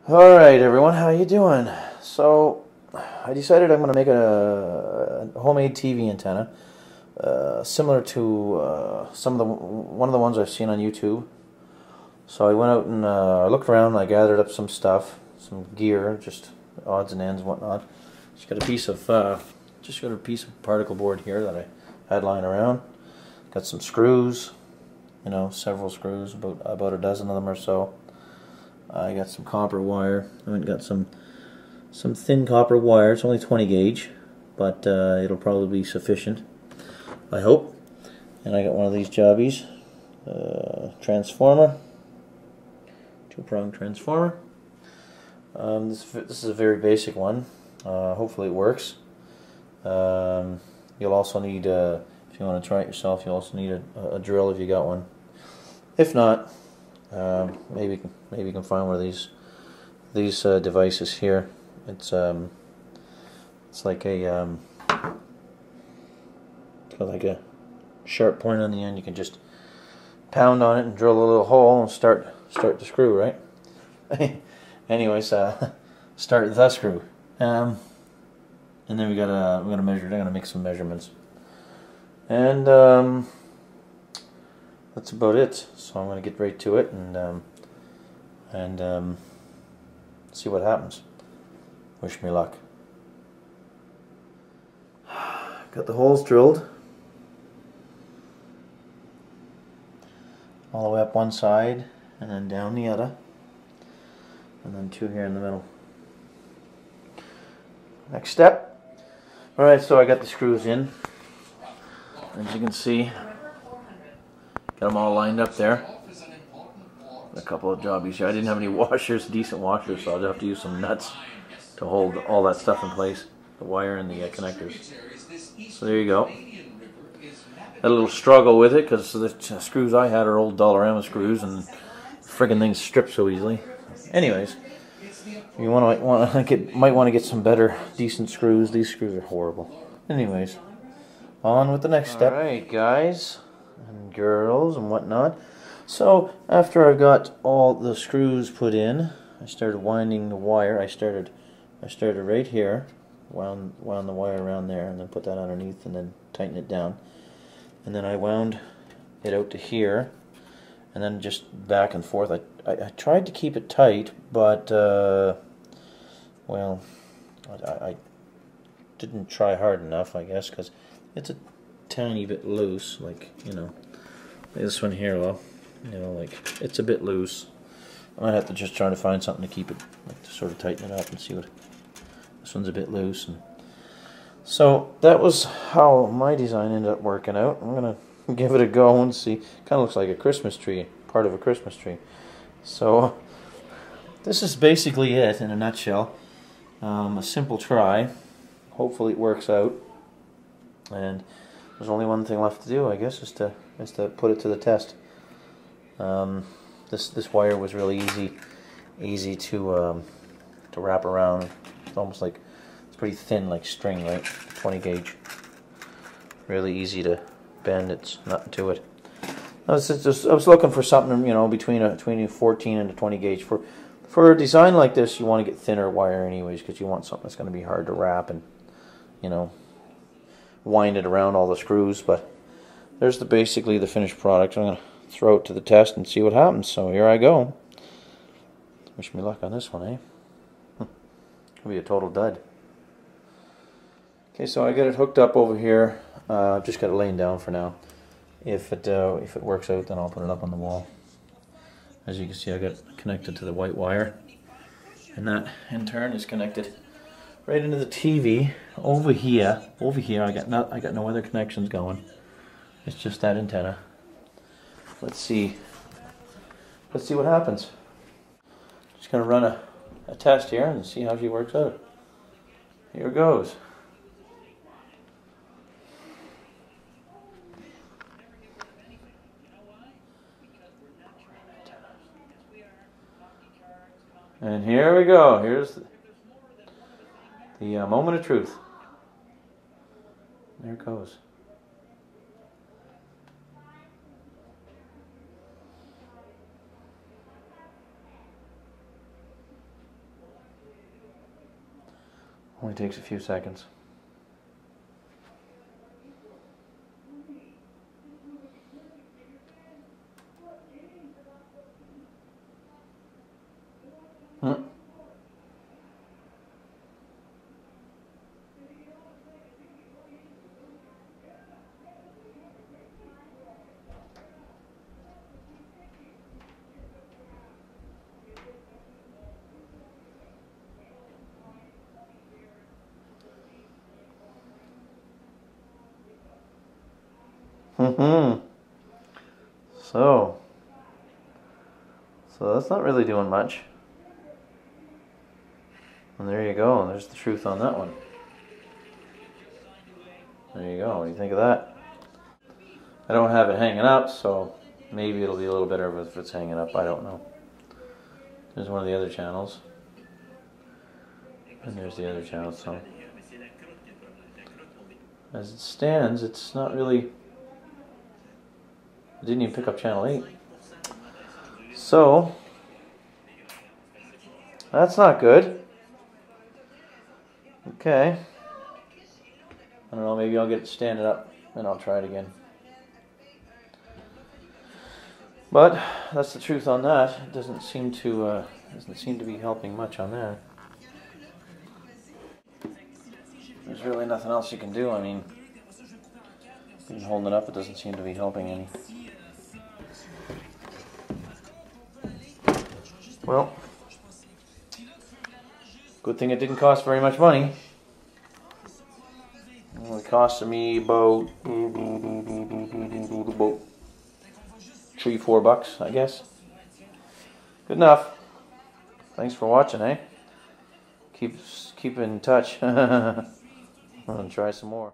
Alright everyone, how you doing? So, I decided I'm going to make a homemade TV antenna, similar to one of the ones I've seen on YouTube. So I went out and looked around, I gathered up some stuff, some gear, just odds and ends and whatnot. Just got a piece of particle board here that I had lying around. Got some screws, several screws, about a dozen of them or so. I got some copper wire. I went and got some thin copper wire. It's only 20 gauge, but it'll probably be sufficient, I hope. And I got one of these jobbies, transformer, two-prong transformer. This is a very basic one. Hopefully it works. You'll also need, if you want to try it yourself, you'll also need a drill if you got one. If not, maybe you can find one of these devices here. It's like a it's got like a sharp point on the end. You can just pound on it and drill a little hole and start the screw, right? Anyways, start the screw. And then we're gonna measure. I'm gonna make some measurements, and that's about it. So I'm going to get right to it and see what happens. Wish me luck. Got the holes drilled all the way up one side and then down the other, and then two here in the middle. Next step. Alright, so I got the screws in. As you can see, got them all lined up there. A couple of jobbies here. I didn't have any washers, decent washers, so I'll have to use some nuts to hold all that stuff in place, the wire and the connectors. So there you go. Had a little struggle with it because the screws I had are old Dollarama screws, and friggin' things strip so easily. Anyways, you might want to get some better, decent screws. These screws are horrible. Anyways, on with the next step. All right, guys and girls and whatnot. So after I got all the screws put in, I started winding the wire. I started right here, wound the wire around there, and then put that underneath, and then tighten it down. And then I wound it out to here, and then just back and forth. I tried to keep it tight, but well, I didn't try hard enough, I guess, because it's a tiny bit loose, like this one here, well, like it's a bit loose. I might have to just try to find something to keep it, like to sort of tighten it up and see what. This one's a bit loose, and so that was how my design ended up working out. I'm gonna give it a go and see. Kind of looks like a Christmas tree, part of a Christmas tree. So this is basically it in a nutshell. A simple try. Hopefully it works out, and there's only one thing left to do, I guess, is to put it to the test. This wire was really easy to wrap around. It's almost like it's pretty thin, like string, right? 20 gauge. Really easy to bend. It's nothing to it. I was looking for something, between a 14 and a 20 gauge. For a design like this, you want to get thinner wire anyways, because you want something that's going to be hard to wrap and wind it around all the screws. But there's basically the finished product. I'm going to throw it to the test and see what happens. So here I go. Wish me luck on this one, eh? It'll be a total dud. Okay, so I got it hooked up over here. I've just got it laying down for now. If it works out, then I'll put it up on the wall. As you can see, I got it connected to the white wire, and that in turn is connected right into the TV over here. I got no other connections going. It's just that antenna. Let's see what happens. Just gonna run a test here and see how she works out. Here goes. And here we go. Here's the moment of truth. There it goes. Only takes a few seconds. So that's not really doing much. And there you go. There's the truth on that one. There you go. What do you think of that? I don't have it hanging up, so maybe it'll be a little better if it's hanging up. I don't know. There's one of the other channels. And there's the other channel, so as it stands, it's not really... I didn't even pick up channel 8. So that's not good. Okay. I don't know, maybe I'll get it standing up and I'll try it again. But that's the truth on that. It doesn't seem to be helping much on that. There's really nothing else you can do. I mean, even holding it up, it doesn't seem to be helping any. Well, good thing it didn't cost very much money. It only cost me about $3-4, I guess. Good enough. Thanks for watching, eh? Keep in touch. I'm gonna try some more.